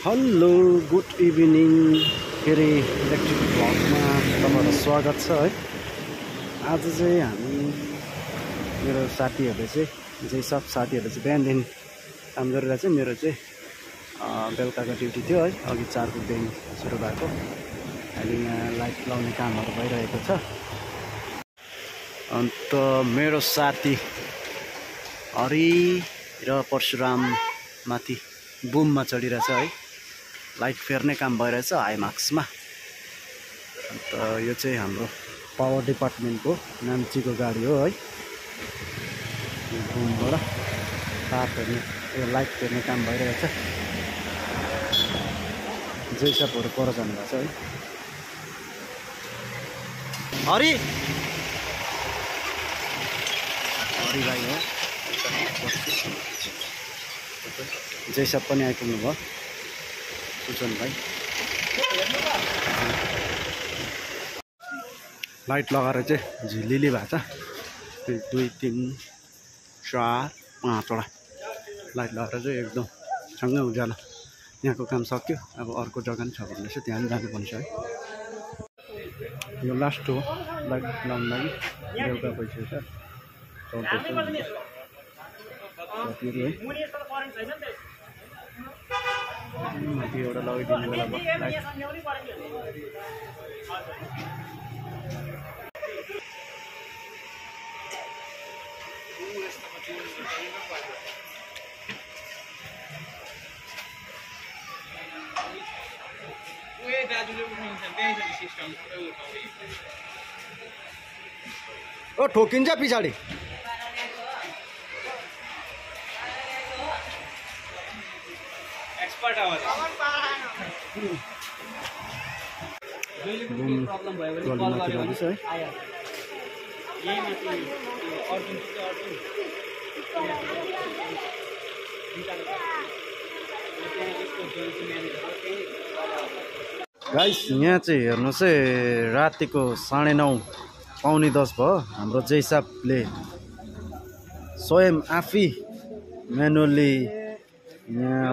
Hello good evening फेरि electric ब्लगमा तपाईँलाई स्वागत छ है। आज चाहिँ हामी मेरो साथीहरूले चाहिँ सब साथीहरूले चाहिँ बिहानदेखि काम गरेर चाहिँ मेरो चाहिँ बेलुकाको ड्युटी थियो है। अघि 4 बजेदेखि सुरु भएको। अहिले यहाँ लाइट लाउने कामहरू भइरहेको छ। अन्त मेरो साथी हरि र परशुराम माथि बुममा चढिरहेछ है। लाइट फेर्ने काम भइरहेछ हाइमाक्समा। अन्त यो चाहिँ हाम्रो पावर डिपार्टमेन्टको नाम्चीको गाडी हो है। बुमबाट तार फेर्ने लाइट फेर्ने काम भइरहेछ। जैसपहरू पर जानुभएको छ है। हरि भाइ हो। जैसप पनि आइपुग्नु भयो। सुजन भाइ लाइट लगाएर चाहिँ झिलिली भएको छ। 2, 3, 4, 5वटा लाइट लगाएर चाहिँ एकदम सँगै उज्यालो। यहाँको काम सक्यो। अब अर्को जग्गा पनि छ भन्ने चाहिँ त्यहाँ पनि जानुपर्ने छ है। यो लास्ट हो लाइट लाउनु लागि। बेलुका भइसकेको छ। माथि एउटा लगाइदिनु बेला लाइट। ओ ठोकिन्छ पछाडि। गाइस यहाँ चाहिँ हेर्नुहोस् है। रातिको 9:30 पौने 10 भयो। हाम्रो जैसापले स्वयं आफै म्यानुअली यहाँ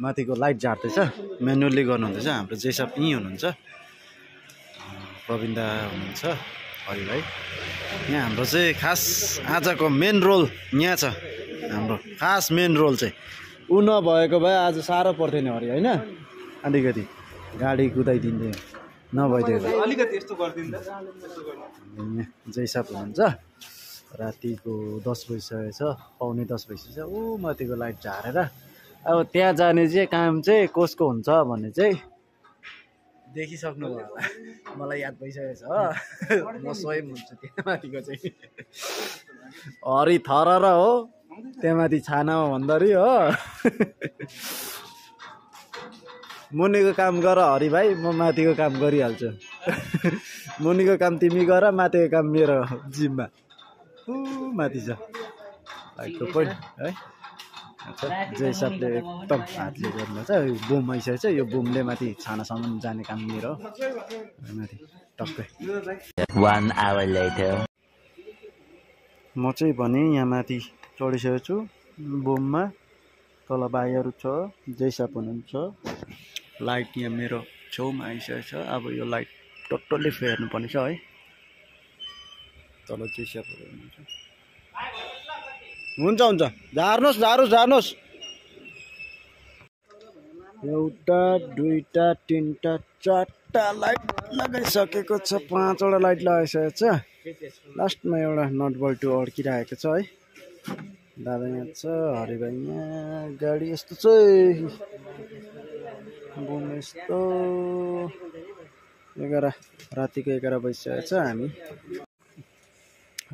माथिको लाइट झार्दैछ। म्यानुअली गर्नुहुँदैछ। हाम्रो जैसाप यहीँ हुनुहुन्छ। प्रवीण दा हुनुहुन्छ। हरि भाइ यहाँ हाम्रो चाहिँ खास आजको मेन रोल यहाँ छ। हाम्रो खास मेन रोल चाहिँ ऊ नभएको भए आज साह्रो पर्थेन हरि होइन। अलिकति गाडी कुदाइदिन्थ्यो नभइदियो अलिकति यस्तो गरिदिन्छ। जैसाप हुनुहुन्छ। रातिको 10 बजिसकेको छ। पौने 10 बजिसकेको छ। ऊ माथिको लाइट झारेर अब त्यहाँ जाने चाहिँ काम चाहिँ कसको हुन्छ भन्ने चाहिँ देखिसक्नु भयो होला। मलाई याद भइसकेको छ। म स्वयं हुन्छु त्यहाँ माथिको चाहिँ। हरि थर र हो त्यहाँ माथि छानामा भन्दाखेरि हो। मुनिको काम गर हरि भाइ, म माथिको काम गरिहाल्छु। मुनिको काम तिमी गर, माथिको काम मेरो जिम्मा। माथि छ लाइटको पोइन्ट है। जैसापले एकदम हातले गर्नु छ। बुम आइसकेको छ। यो बुमले माथि छानासम्म जाने काम मेरो माथि टक्कै। 1 hour later म चाहिँ भने यहाँ माथि चढिसकेको छु बुममा। तल भाइहरू छ। जैसाप हुनुहुन्छ। लाइट यहाँ मेरो छेउमा आइसकेको छ। अब यो लाइट टोटल्ली फेर्नुपर्ने छ है। तल जैसापहरू हुनुहुन्छ। हुन्छ झार्नुहोस्। एउटा 2टा 3टा 4टा लाइट लगाइसकेको छ। 5वटा लाइट लगाइसकेको छ। लास्टमा एउटा नट बल्टु अड्किरहेको छ है। दादा यहाँ छ। हरि भाइ यहाँ। गाडी यस्तो चाहिँ बुम यस्तो 11 रातिको 11 बजिसकेको छ। हामी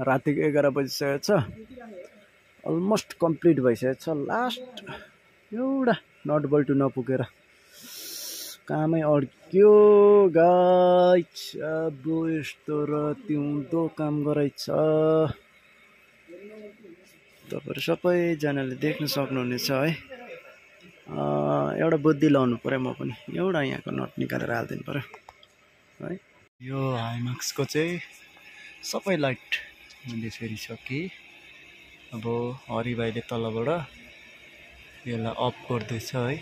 रातिको 11 बजिसकेको छ। अलमोस्ट कम्प्लिट भइसकेको छ। लास्ट एउटा नट बल्टु नपुगेर कामै अड्क्यो गाइस। अब यस्तो र तिउँदो काम गराइछ। तपाईँहरू सबैजनाले देख्न सक्नुहुनेछ है। एउटा बुद्धि लाउनु पऱ्यो। म पनि एउटा यहाँको नट निकालेर हालिदिनु पऱ्यो है। यो हाइमाक्सको चाहिँ सबै लाइट मैले फेरिसकेँ। अब हरि भाइले तलबाट यसलाई अफ गर्दैछ है।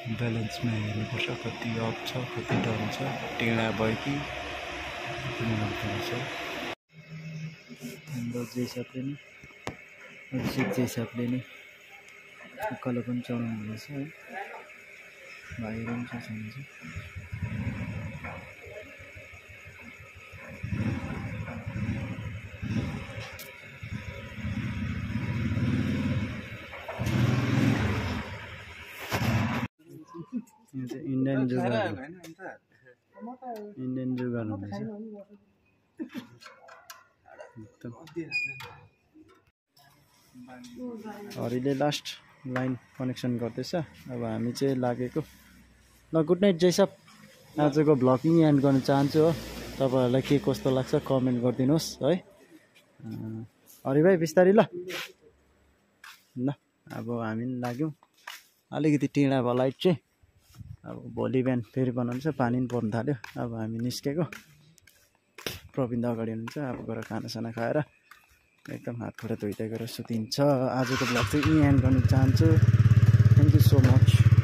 ब्यालेन्समा हेर्नुपर्छ कति अप छ कति डाउन छ टेढा भयो कि हेर्नुपर्छ हाम्रो जे हिसाबले नै अभिषेक जे हिसाबले नै उकालो पनि चलाउनु हुँदैछ है भाइहरू पनि चलाउँछ यो चाहिँ इन्डियन जुगाड हुँदैछ हरिले लास्ट लाइन कनेक्सन गर्दैछ अब हामी चाहिँ लागेको ल गुड नाइट जैसब आजको भ्लगिङ एन्ड गर्न चाहन्छु हो तपाईँहरूलाई के कस्तो लाग्छ कमेन्ट गरिदिनुहोस् है हरि भाइ बिस्तारै ल अब हामी लाग्यौँ अलिकति टिँडा भयो लाइट चाहिँ अब भोलि बिहान फेरि बनाउँछ पानी पनि पर्नु थाल्यो अब हामी निस्केको प्रवीण दा अगाडि हुनुहुन्छ अब गएर खानासाना खाएर एकदम हात खुट्टा धुइदै गएर सुतिन्छ आजको भ्लग चाहिँ यहीँ एन्ड गर्न चाहन्छु थ्याङ्क यू सो मच